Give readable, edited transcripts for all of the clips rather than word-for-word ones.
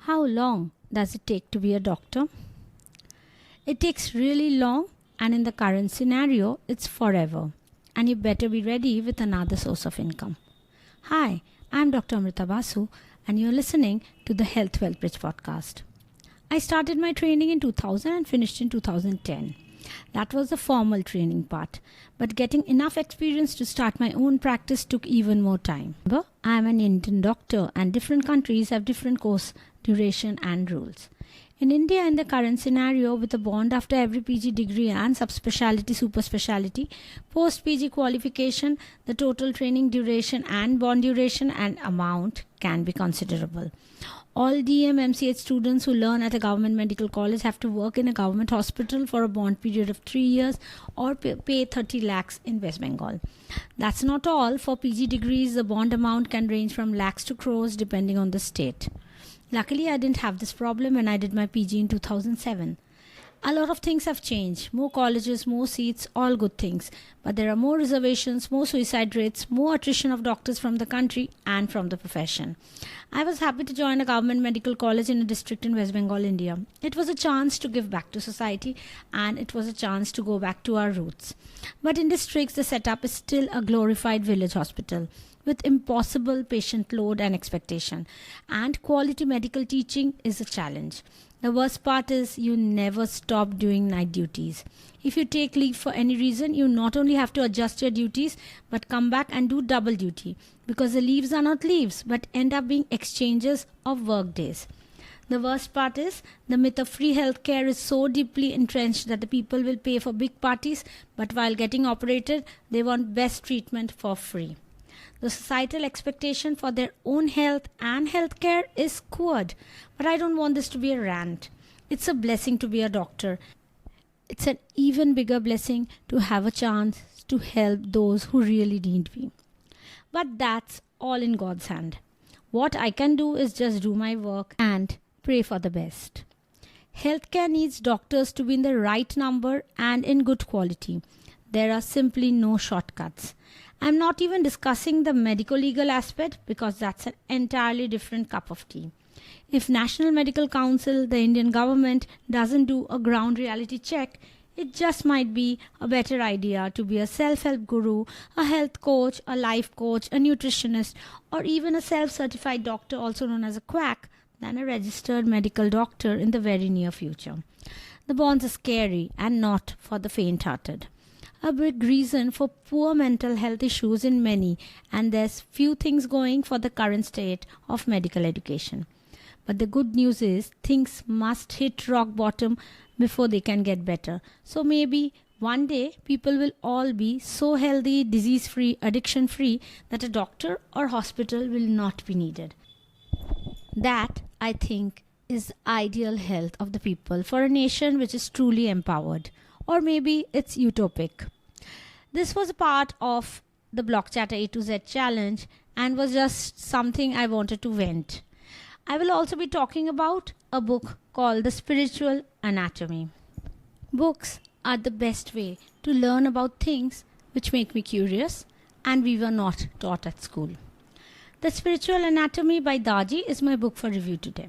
How long does it take to be a doctor? It takes really long, and in the current scenario, it's forever. And you better be ready with another source of income. Hi, I'm Dr. Amrita Basu, and you're listening to the Health Wealth Bridge podcast. I started my training in 2000 and finished in 2010. That was the formal training part, but getting enough experience to start my own practice took even more time. Remember, I am an Indian doctor, and different countries have different course duration and rules. In India, in the current scenario, with a bond after every PG degree and subspecialty, super specialty, post PG qualification, the total training duration and bond duration and amount can be considerable. All DM MCH students who learn at a government medical college have to work in a government hospital for a bond period of 3 years or pay 30 lakhs in West Bengal. That's not all. For PG degrees, the bond amount can range from lakhs to crores depending on the state. Luckily, I didn't have this problem when I did my PG in 2007. A lot of things have changed. More colleges, more seats, all good things. But there are more reservations, more suicide rates, more attrition of doctors from the country and from the profession. I was happy to join a government medical college in a district in West Bengal, India. It was a chance to give back to society, and it was a chance to go back to our roots. But in districts, the setup is still a glorified village hospital with impossible patient load and expectation. And quality medical teaching is a challenge. The worst part is you never stop doing night duties. If you take leave for any reason, you not only have to adjust your duties, but come back and do double duty, because the leaves are not leaves, but end up being exchanges of work days. The worst part is the myth of free healthcare is so deeply entrenched that the people will pay for big parties, but while getting operated, they want best treatment for free. The societal expectation for their own health and healthcare is queered. But I don't want this to be a rant. It's a blessing to be a doctor. It's an even bigger blessing to have a chance to help those who really need me. But that's all in God's hand. What I can do is just do my work and pray for the best. Healthcare needs doctors to be in the right number and in good quality. There are simply no shortcuts. I'm not even discussing the medico-legal aspect because that's an entirely different cup of tea. If National Medical Council, the Indian government, doesn't do a ground reality check, it just might be a better idea to be a self-help guru, a health coach, a life coach, a nutritionist, or even a self-certified doctor, also known as a quack, than a registered medical doctor in the very near future. The bonds are scary and not for the faint-hearted. A big reason for poor mental health issues in many, and there's few things going for the current state of medical education. But the good news is things must hit rock bottom before they can get better. So maybe one day people will all be so healthy, disease-free, addiction-free that a doctor or hospital will not be needed. That, I think, is the ideal health of the people for a nation which is truly empowered. Or maybe it's utopic. This was a part of the Block Chatter A to Z challenge and was just something I wanted to vent. I will also be talking about a book called The Spiritual Anatomy. Books are the best way to learn about things which make me curious and we were not taught at school. The Spiritual Anatomy by Daji is my book for review today.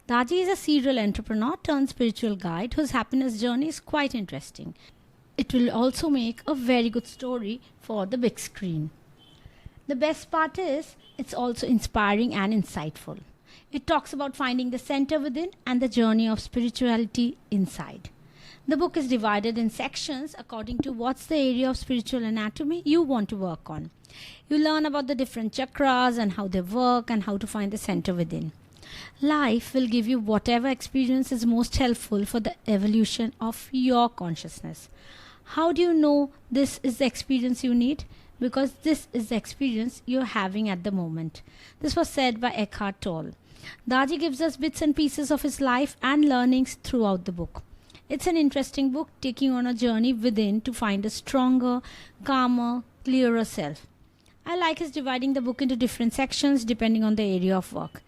Daji is a serial entrepreneur turned spiritual guide whose happiness journey is quite interesting. It will also make a very good story for the big screen. The best part is it's also inspiring and insightful. It talks about finding the center within and the journey of spirituality inside. The book is divided in sections according to what's the area of spiritual anatomy you want to work on. You learn about the different chakras and how they work and how to find the center within. Life will give you whatever experience is most helpful for the evolution of your consciousness. How do you know this is the experience you need? Because this is the experience you're having at the moment. This was said by Eckhart Tolle. Daji gives us bits and pieces of his life and learnings throughout the book. It's an interesting book taking on a journey within to find a stronger, calmer, clearer self. I like his dividing the book into different sections depending on the area of work.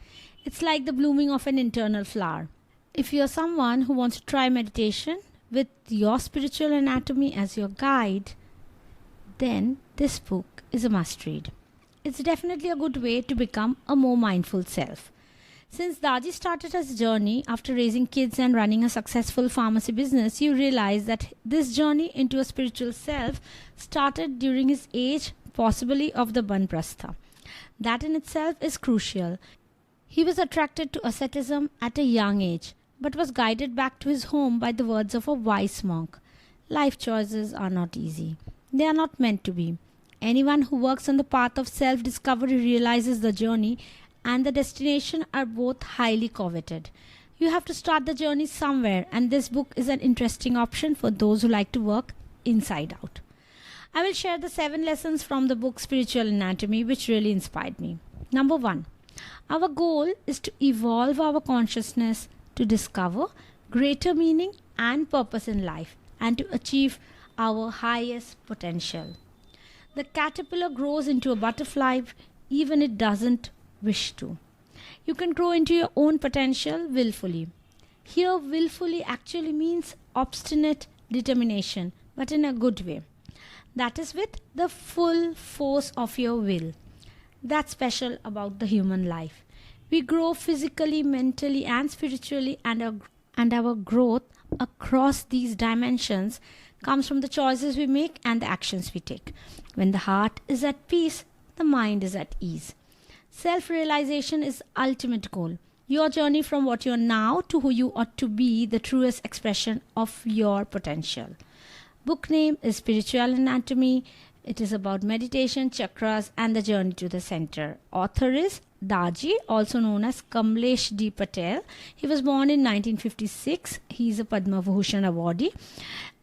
It's like the blooming of an internal flower. If you're someone who wants to try meditation with your spiritual anatomy as your guide, then this book is a must read. It's definitely a good way to become a more mindful self. Since Daji started his journey after raising kids and running a successful pharmacy business, you realize that this journey into a spiritual self started during his age, possibly of the Banprastha. That in itself is crucial. He was attracted to asceticism at a young age, but was guided back to his home by the words of a wise monk. Life choices are not easy. They are not meant to be. Anyone who works on the path of self-discovery realizes the journey and the destination are both highly coveted. You have to start the journey somewhere, and this book is an interesting option for those who like to work inside out. I will share the 7 lessons from the book Spiritual Anatomy which really inspired me. Number 1. Our goal is to evolve our consciousness to discover greater meaning and purpose in life and to achieve our highest potential. The caterpillar grows into a butterfly even it doesn't wish to. You can grow into your own potential willfully. Here, willfully actually means obstinate determination, but in a good way. That is with the full force of your will. That's special about the human life. We grow physically, mentally, and spiritually, and our growth across these dimensions comes from the choices we make and the actions we take. When the heart is at peace, the mind is at ease. Self-realization is the ultimate goal. Your journey from what you are now to who you ought to be, the truest expression of your potential. Book name is Spiritual Anatomy. It is about meditation, chakras, and the journey to the center. Author is Daji, also known as Kamlesh D. Patel. He was born in 1956. He is a Padma Bhushan awardee.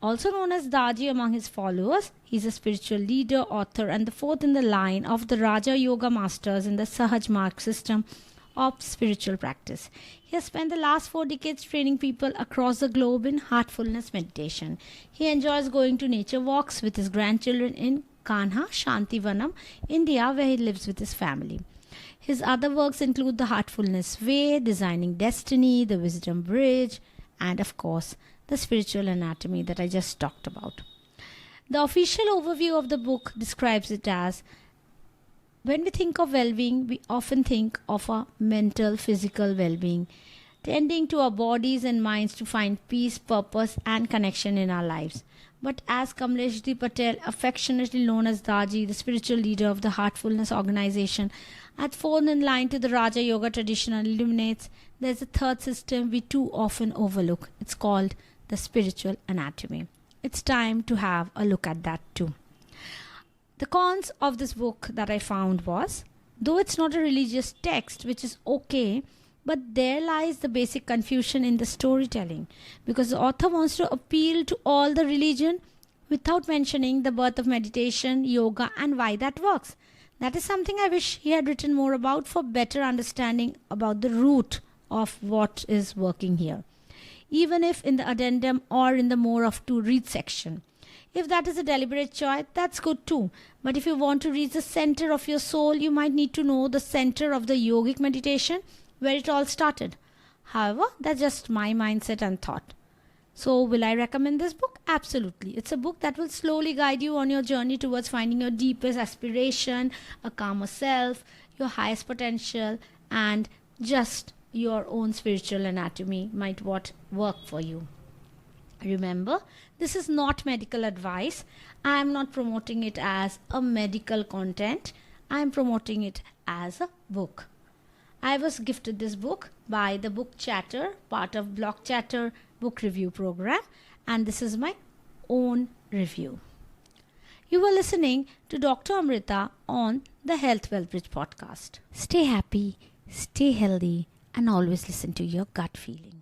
Also known as Daji among his followers, he is a spiritual leader, author, and the 4th in the line of the Raja Yoga Masters in the Sahaj Marg system of spiritual practice. He has spent the last 4 decades training people across the globe in heartfulness meditation. He enjoys going to nature walks with his grandchildren in Kanha, Shantivanam, India, where he lives with his family. His other works include The Heartfulness Way, Designing Destiny, The Wisdom Bridge, and of course, The Spiritual Anatomy that I just talked about. The official overview of the book describes it as, when we think of well-being, we often think of our mental, physical well-being, tending to our bodies and minds to find peace, purpose, and connection in our lives. But as Kamlesh D. Patel, affectionately known as Daji, the spiritual leader of the Heartfulness organization, at 4th in line to the Raja Yoga tradition illuminates, there's a third system we too often overlook. It's called the Spiritual Anatomy. It's time to have a look at that too. The cons of this book that I found was, though it's not a religious text, which is okay, but there lies the basic confusion in the storytelling, because the author wants to appeal to all the religion without mentioning the birth of meditation, yoga, and why that works. That is something I wish he had written more about for better understanding about the root of what is working here, even if in the addendum or in the more of to read section. If that is a deliberate choice, that's good too. But if you want to reach the center of your soul, you might need to know the center of the yogic meditation, where it all started. However, that's just my mindset and thought. So, will I recommend this book? Absolutely. It's a book that will slowly guide you on your journey towards finding your deepest aspiration, a calmer self, your highest potential, and just your own spiritual anatomy might work for you. Remember, this is not medical advice. I am not promoting it as a medical content. I am promoting it as a book. I was gifted this book by the Book Chatter, part of Block Chatter book review program, and this is my own review. You were listening to Dr. Amrita on the Health Wealth Bridge podcast. Stay happy, stay healthy, and always listen to your gut feeling.